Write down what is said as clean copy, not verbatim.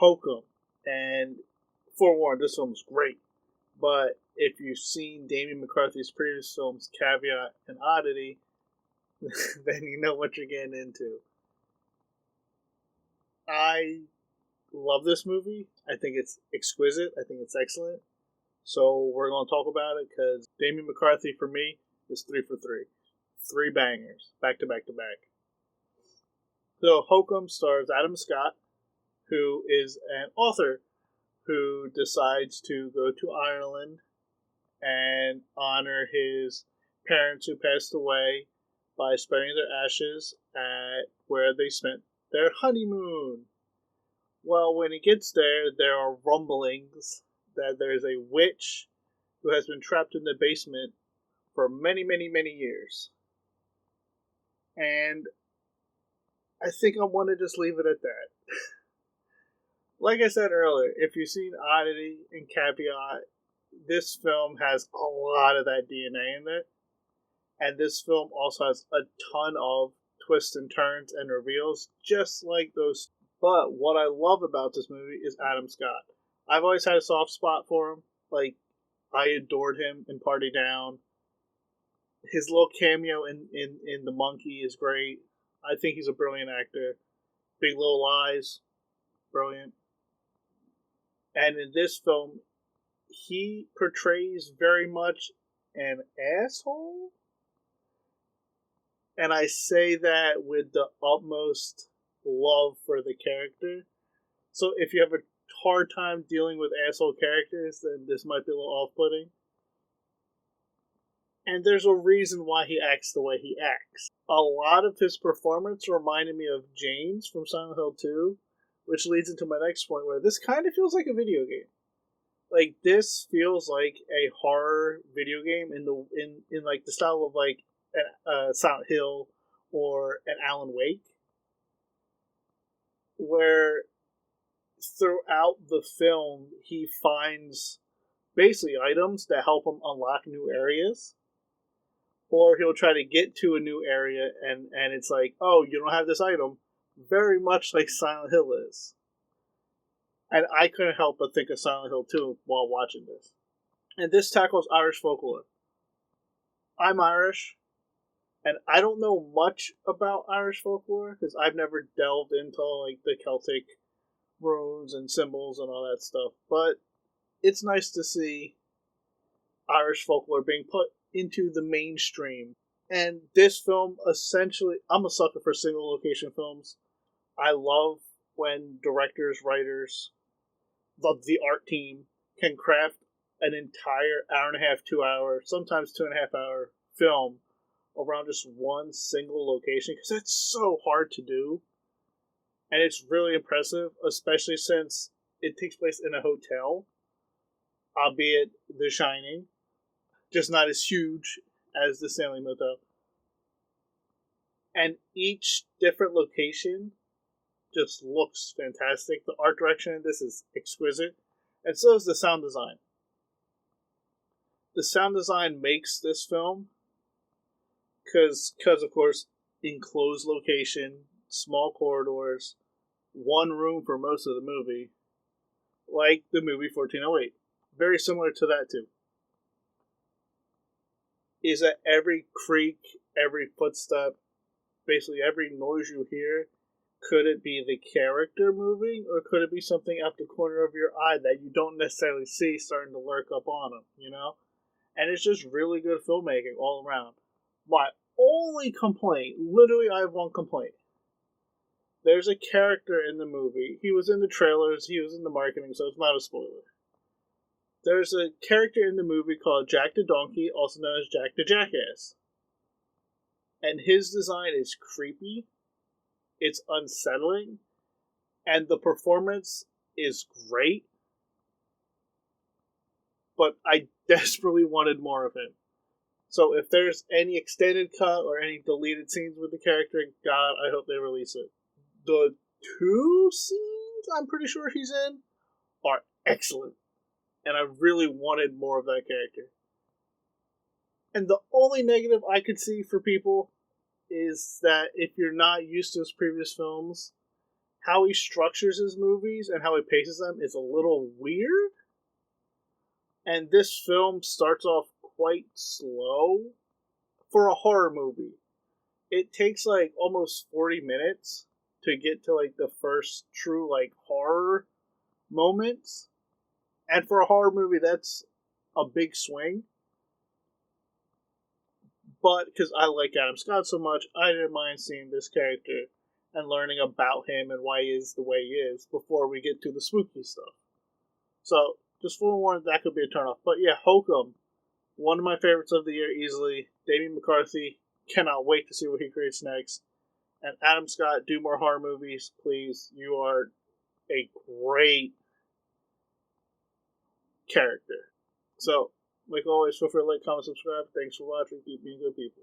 Hokum. And forewarned, this film's great. But if you've seen Damien McCarthy's previous films, Caveat and Oddity, then you know what you're getting into. I love this movie. I think it's exquisite. I think it's excellent. So we're going to talk about it because Damien McCarthy, for me, is 3 for 3. 3 bangers, back to back to back. So Hokum stars Adam Scott, who is an author who decides to go to Ireland and honor his parents who passed away by spreading their ashes at where they spent their honeymoon. Well, when he gets there, there are rumblings that there's a witch who has been trapped in the basement for many, many, many years. And I think I want to just leave it at that. Like I said earlier, if you've seen Oddity and Caveat, this film has a lot of that DNA in it. And this film also has a ton of twists and turns and reveals, just like those. But what I love about this movie is Adam Scott. I've always had a soft spot for him. Like, I adored him in Party Down. His little cameo in The Monkey is great. I think he's a brilliant actor. Big Little Lies, brilliant. And in this film, he portrays very much an asshole. And I say that with the utmost love for the character. So if you have a hard time dealing with asshole characters, then this might be a little off-putting. And there's a reason why he acts the way he acts. A lot of his performance reminded me of James from Silent Hill 2, which leads into my next point, where this kind of feels like a video game. Like, this feels like a horror video game in like the style of like Silent Hill or an Alan Wake, where throughout the film he finds basically items that help him unlock new areas, or he'll try to get to a new area and it's like, oh, you don't have this item, very much like Silent Hill is. And I couldn't help but think of Silent Hill 2 while watching this. And this tackles Irish folklore. I'm Irish, and I don't know much about Irish folklore because I've never delved into like the Celtic runes and symbols and all that stuff. But it's nice to see Irish folklore being put into the mainstream. And this film, essentially, I'm a sucker for single location films. I love when directors, writers, the art team can craft an entire hour and a half, 2 hour, sometimes 2.5 hour film around just one single location, because that's so hard to do. And it's really impressive, especially since it takes place in a hotel, albeit The Shining, just not as huge as the Stanley Motel. And each different location just looks fantastic. The art direction in this is exquisite, and so is the sound design. The sound design makes this film because of course, enclosed location, small corridors, one room for most of the movie, like the movie 1408. Very similar to that too. Is that every creak, every footstep, basically every noise you hear, could it be the character moving, or could it be something out the corner of your eye that you don't necessarily see starting to lurk up on them, you know? And it's just really good filmmaking all around. My only complaint, literally I have one complaint. There's a character in the movie. He was in the trailers, he was in the marketing, so it's not a spoiler. There's a character in the movie called Jack the Donkey, also known as Jack the Jackass. And his design is creepy, it's unsettling, and the performance is great, but I desperately wanted more of him. So if there's any extended cut or any deleted scenes with the character, God, I hope they release it. The 2 scenes I'm pretty sure he's in are excellent, and I really wanted more of that character. And the only negative I could see for people is that if you're not used to his previous films, how he structures his movies and how he paces them is a little weird. And this film starts off quite slow for a horror movie. It takes like almost 40 minutes to get to like the first true like horror moments. And for a horror movie, that's a big swing. But because I like Adam Scott so much, I didn't mind seeing this character and learning about him and why he is the way he is before we get to the spooky stuff. So, just forewarned, that could be a turnoff. But yeah, Hokum, one of my favorites of the year easily. Damien McCarthy, cannot wait to see what he creates next. And Adam Scott, do more horror movies, please. You are a great character. So, like always, feel free to like, comment, subscribe. Thanks for watching. Keep being good people.